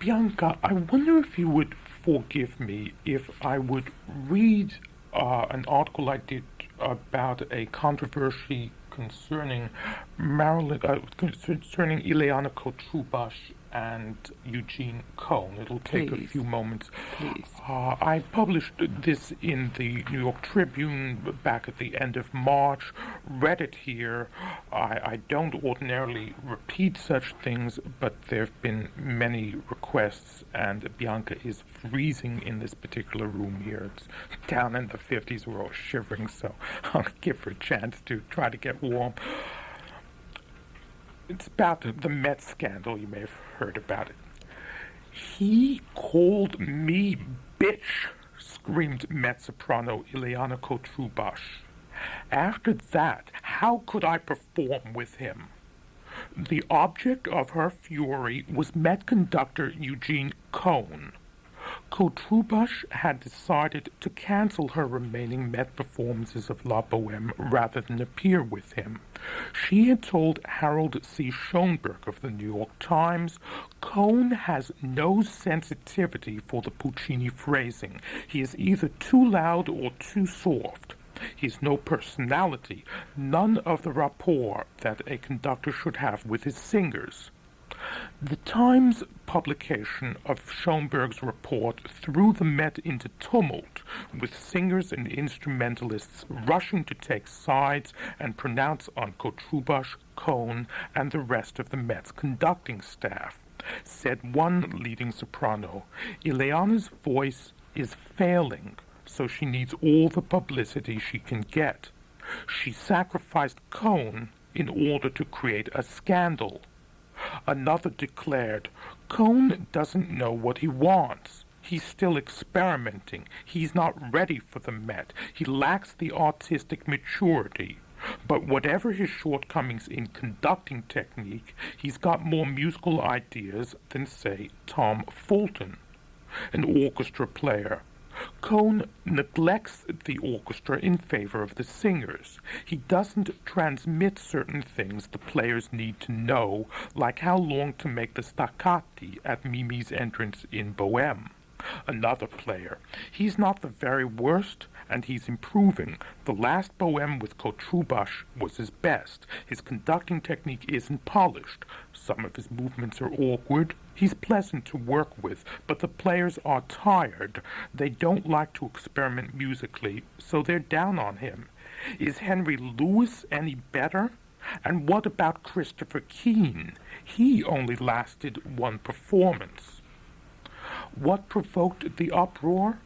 Bianca, I wonder if you would forgive me if I would read an article I did about a controversy concerning concerning Ileana COTRUBAS and Eugene KOHN. It'll take a Please. few moments. Please. I published this in the New York Tribune back at the end of March, read it here. I don't ordinarily repeat such things, but there have been many requests, and Bianca is freezing in this particular room here. It's down in the 50s. We're all shivering, so I'll give her a chance to try to get warm. It's about the Met scandal. You may have heard about it. "He called me bitch," screamed Met soprano Ileana COTRUBAS. "After that, how could I perform with him?" The object of her fury was Met conductor Eugene KOHN. COTRUBAS had decided to cancel her remaining Met performances of La Bohème rather than appear with him. She had told Harold C. Schoenberg of the New York Times, "Cohn has no sensitivity for the Puccini phrasing. He is either too loud or too soft. He has no personality, none of the rapport that a conductor should have with his singers." The Times publication of Schoenberg's report threw the Met into tumult, with singers and instrumentalists rushing to take sides and pronounce on COTRUBAS, KOHN, and the rest of the Met's conducting staff. Said one leading soprano, "Ileana's voice is failing, so she needs all the publicity she can get. She sacrificed KOHN in order to create a scandal." Another declared, "Cohn doesn't know what he wants. He's still experimenting. He's not ready for the Met. He lacks the artistic maturity. But whatever his shortcomings in conducting technique, he's got more musical ideas than, say, Tom Fulton." An orchestra player, "Cohn neglects the orchestra in favor of the singers. He doesn't transmit certain things the players need to know, like how long to make the staccati at Mimi's entrance in Bohème." Another player, "He's not the very worst, and he's improving. The last Bohème with COTRUBAS was his best. His conducting technique isn't polished. Some of his movements are awkward. He's pleasant to work with, but the players are tired. They don't like to experiment musically, so they're down on him. Is Henry Lewis any better? And what about Christopher Keane? He only lasted one performance." What provoked the uproar?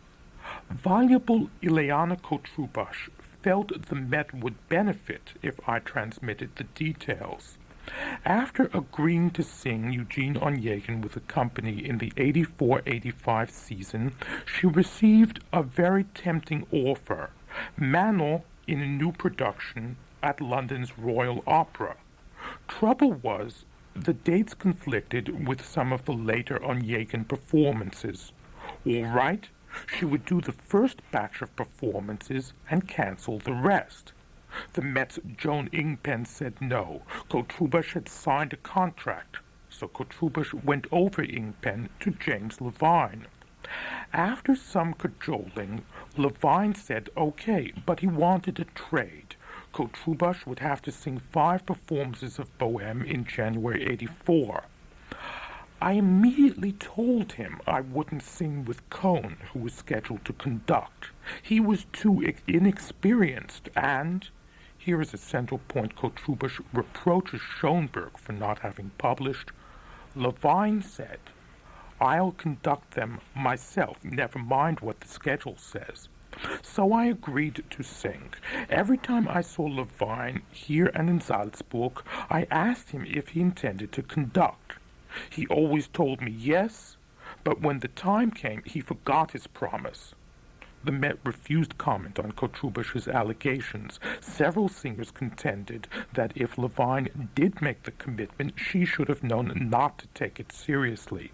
Voluble Ileana COTRUBAS felt the Met would benefit if I transmitted the details. After agreeing to sing Eugene Onegin with the company in the 84-85 season, she received a very tempting offer, Manon in a new production at London's Royal Opera. Trouble was, the dates conflicted with some of the later Onegin performances. All right, she would do the first batch of performances and cancel the rest. The Met's Joan Ingpen said no. COTRUBAS had signed a contract, so COTRUBAS went over Ingpen to James Levine. After some cajoling, Levine said okay, but he wanted a trade. COTRUBAS would have to sing 5 performances of Bohème in January 84. I immediately told him I wouldn't sing with Cohn, who was scheduled to conduct. He was too inexperienced, and here is a central point COTRUBAS reproaches Schoenberg for not having published. Levine said, "I'll conduct them myself, never mind what the schedule says." So I agreed to sing. Every time I saw Levine, here and in Salzburg, I asked him if he intended to conduct. He always told me yes, but when the time came, he forgot his promise. The Met refused comment on COTRUBAS's allegations. Several singers contended that if Levine did make the commitment, she should have known not to take it seriously.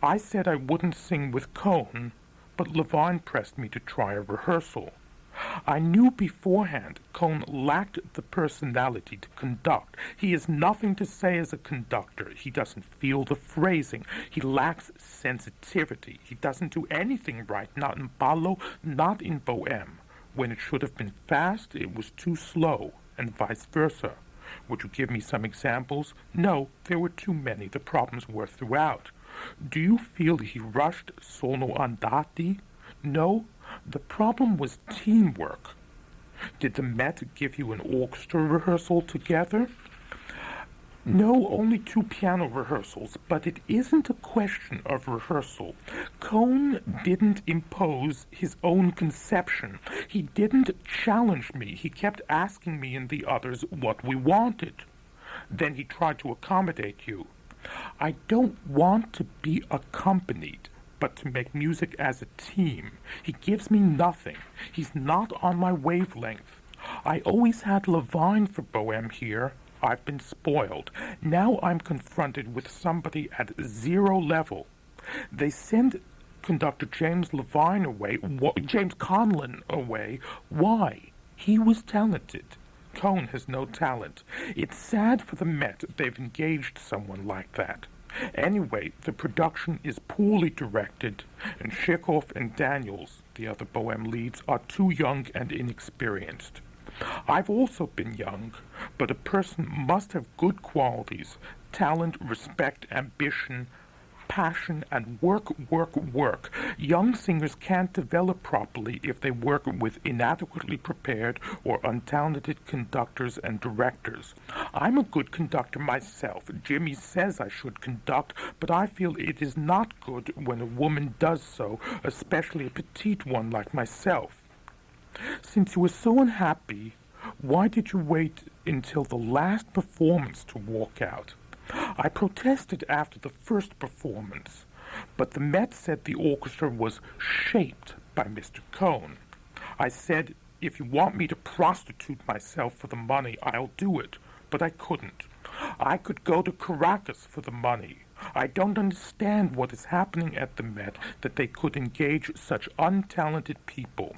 I said I wouldn't sing with Cohn, but Levine pressed me to try a rehearsal. I knew beforehand Cohn lacked the personality to conduct. He has nothing to say as a conductor. He doesn't feel the phrasing. He lacks sensitivity. He doesn't do anything right, not in ballo, not in bohème. When it should have been fast, it was too slow, and vice versa. Would you give me some examples? No, there were too many. The problems were throughout. Do you feel he rushed sono andati? No, the problem was teamwork. Did the Met give you an orchestra rehearsal together? No, only 2 piano rehearsals, but it isn't a question of rehearsal. Cohn didn't impose his own conception. He didn't challenge me. He kept asking me and the others what we wanted. Then he tried to accommodate you. I don't want to be accompanied, but to make music as a team. He gives me nothing. He's not on my wavelength. I always had Levine for bohème here. I've been spoiled. Now I'm confronted with somebody at 0 level. They send conductor James Levine away, James Conlon away. Why? He was talented. Cohn has no talent. It's sad for the Met they've engaged someone like that. Anyway, the production is poorly directed, and Chekhov and Daniels, the other bohème leads, are too young and inexperienced. I've also been young, but a person must have good qualities, talent, respect, ambition, passion, and work. Young singers can't develop properly if they work with inadequately prepared or untalented conductors and directors. I'm a good conductor myself. Jimmy says I should conduct, but I feel it is not good when a woman does so, especially a petite one like myself. Since you were so unhappy, why did you wait until the last performance to walk out? I protested after the first performance, but the Met said the orchestra was shaped by Mr. Cohn. I said, if you want me to prostitute myself for the money, I'll do it, but I couldn't. I could go to Caracas for the money. I don't understand what is happening at the Met that they could engage such untalented people.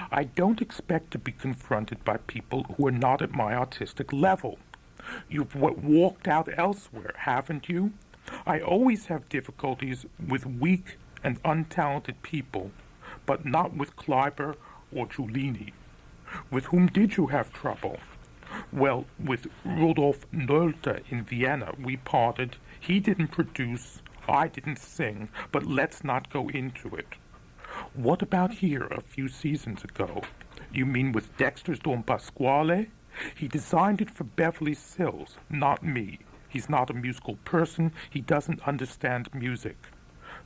I don't expect to be confronted by people who are not at my artistic level. You've walked out elsewhere, haven't you? I always have difficulties with weak and untalented people, but not with Kleiber or Giulini. With whom did you have trouble? Well, with Rudolf Nolte in Vienna, we parted. He didn't produce, I didn't sing, but let's not go into it. What about here a few seasons ago? You mean with Dexter's Don Pasquale? He designed it for Beverly Sills, not me. He's not a musical person. He doesn't understand music.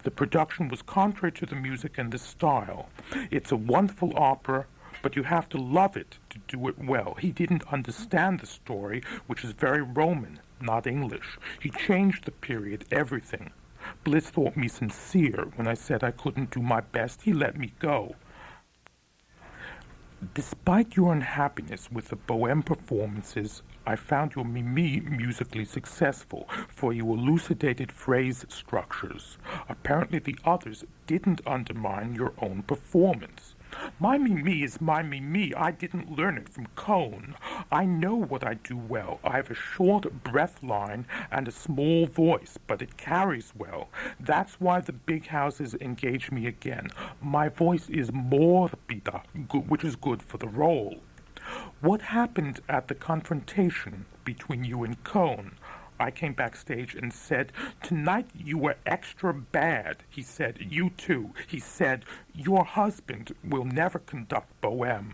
The production was contrary to the music and the style. It's a wonderful opera, but you have to love it to do it well. He didn't understand the story, which is very Roman, not English. He changed the period, everything. Bliss thought me sincere. When I said I couldn't do my best, he let me go. Despite your unhappiness with the bohème performances, I found your Mimi musically successful, for you elucidated phrase structures. Apparently the others didn't undermine your own performance. My Mimi is my Mimi. I didn't learn it from Cohn. I know what I do well. I have a short breath line and a small voice, but it carries well. That's why the big houses engage me again. My voice is morbida, which is good for the role. What happened at the confrontation between you and Cohn? I came backstage and said, tonight you were extra bad. He said, you too. He said, your husband will never conduct bohème.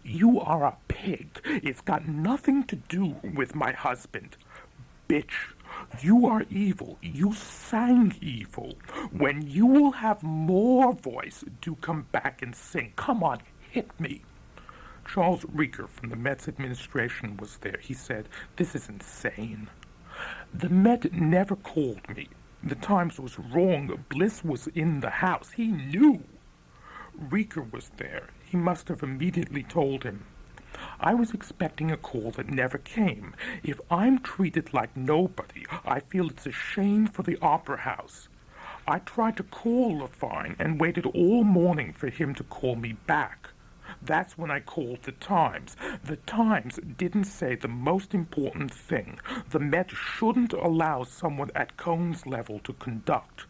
You are a pig. It's got nothing to do with my husband. Bitch, you are evil. You sang evil. When you will have more voice, do come back and sing. Come on, hit me. Charles Rieger from the Met's administration was there. He said, this is insane. The Met never called me. The Times was wrong. Bliss was in the house. He knew. Rieger was there. He must have immediately told him. I was expecting a call that never came. If I'm treated like nobody, I feel it's a shame for the opera house. I tried to call Levine and waited all morning for him to call me back. That's when I called the Times. The Times didn't say the most important thing. The Met shouldn't allow someone at Cohn's level to conduct.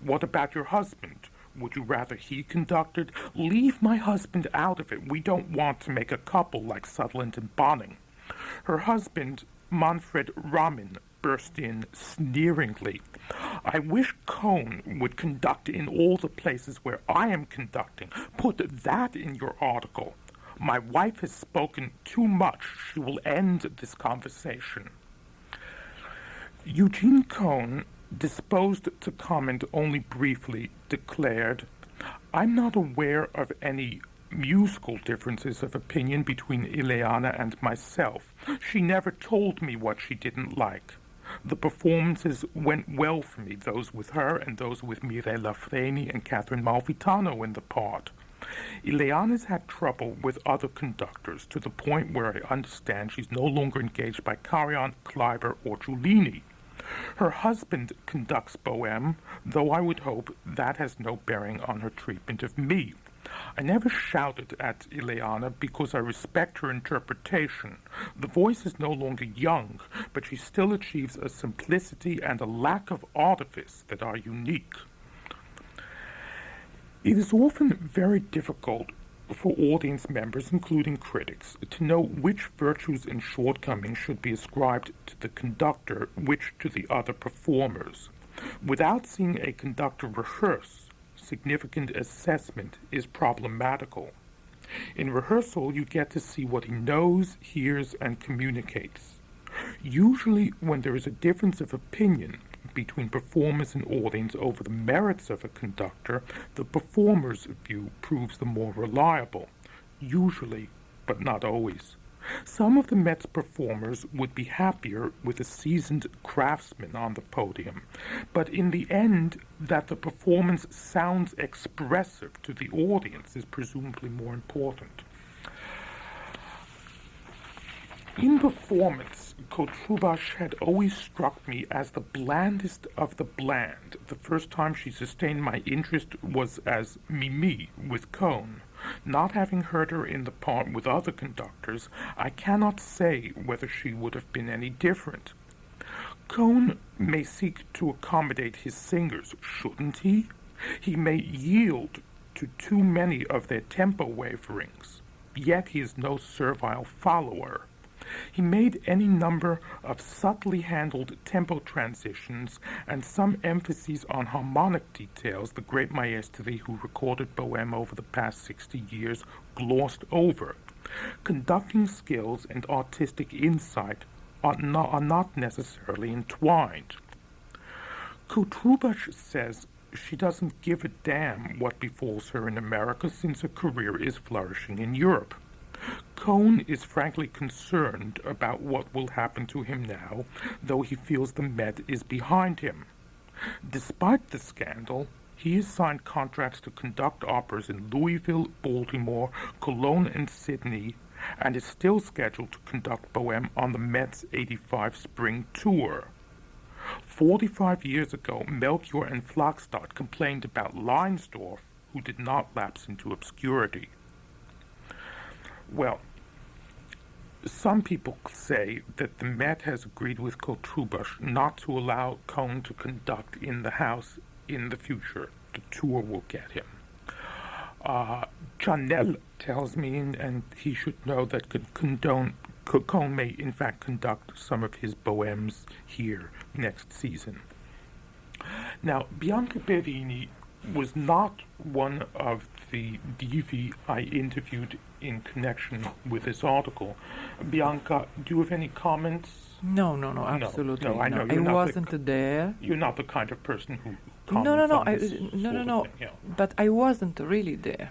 What about your husband? Would you rather he conducted? Leave my husband out of it. We don't want to make a couple like Sutherland and Bonning. Her husband, Manfred Ramin, burst in sneeringly. I wish Cohn would conduct in all the places where I am conducting. Put that in your article. My wife has spoken too much. She will end this conversation. Eugene KOHN, disposed to comment only briefly, declared, I'm not aware of any musical differences of opinion between Ileana and myself. She never told me what she didn't like. The performances went well for me, those with her and those with Mirella Freni and Catherine Malfitano in the part. Ileana's had trouble with other conductors to the point where I understand she's no longer engaged by Karajan, Kleiber, or Giulini. Her husband conducts Bohème, though I would hope that has no bearing on her treatment of me. I never shouted at Ileana because I respect her interpretation. The voice is no longer young, but she still achieves a simplicity and a lack of artifice that are unique. It is often very difficult for audience members, including critics, to know which virtues and shortcomings should be ascribed to the conductor, which to the other performers. Without seeing a conductor rehearse, significant assessment is problematical. In rehearsal, you get to see what he knows, hears, and communicates. Usually, when there is a difference of opinion between performers and audience over the merits of a conductor, the performer's view proves the more reliable. Usually, but not always. Some of the Met's performers would be happier with a seasoned craftsman on the podium, but in the end, that the performance sounds expressive to the audience is presumably more important. In performance, COTRUBAS had always struck me as the blandest of the bland. The first time she sustained my interest was as Mimi with Cohn. Not having heard her in the part with other conductors, I cannot say whether she would have been any different. Cohn may seek to accommodate his singers, shouldn't he? He may yield to too many of their tempo waverings, yet he is no servile follower. He made any number of subtly handled tempo transitions and some emphases on harmonic details the great maestri who recorded Bohème over the past 60 years glossed over. Conducting skills and artistic insight are not necessarily entwined. COTRUBAS says she doesn't give a damn what befalls her in America since her career is flourishing in Europe. Cohn is frankly concerned about what will happen to him now, though he feels the Met is behind him. Despite the scandal, he has signed contracts to conduct operas in Louisville, Baltimore, Cologne, and Sydney, and is still scheduled to conduct Bohème on the Met's '85 spring tour. 45 years ago, Melchior and Flagstad complained about Leinsdorf, who did not lapse into obscurity. Well, some people say that the Met has agreed with COTRUBAS not to allow Cohn to conduct in the house in the future. The tour will get him. Chanel tells me, and he should know, that Cohn may in fact conduct some of his Bohèmes here next season. Now, Bianca Perini was not one of the divi I interviewed in connection with this article. Bianca, do you have any comments? No, absolutely no. I know I wasn't there. You're not the kind of person who No, comments on this sort of thing, yeah. But I wasn't really there.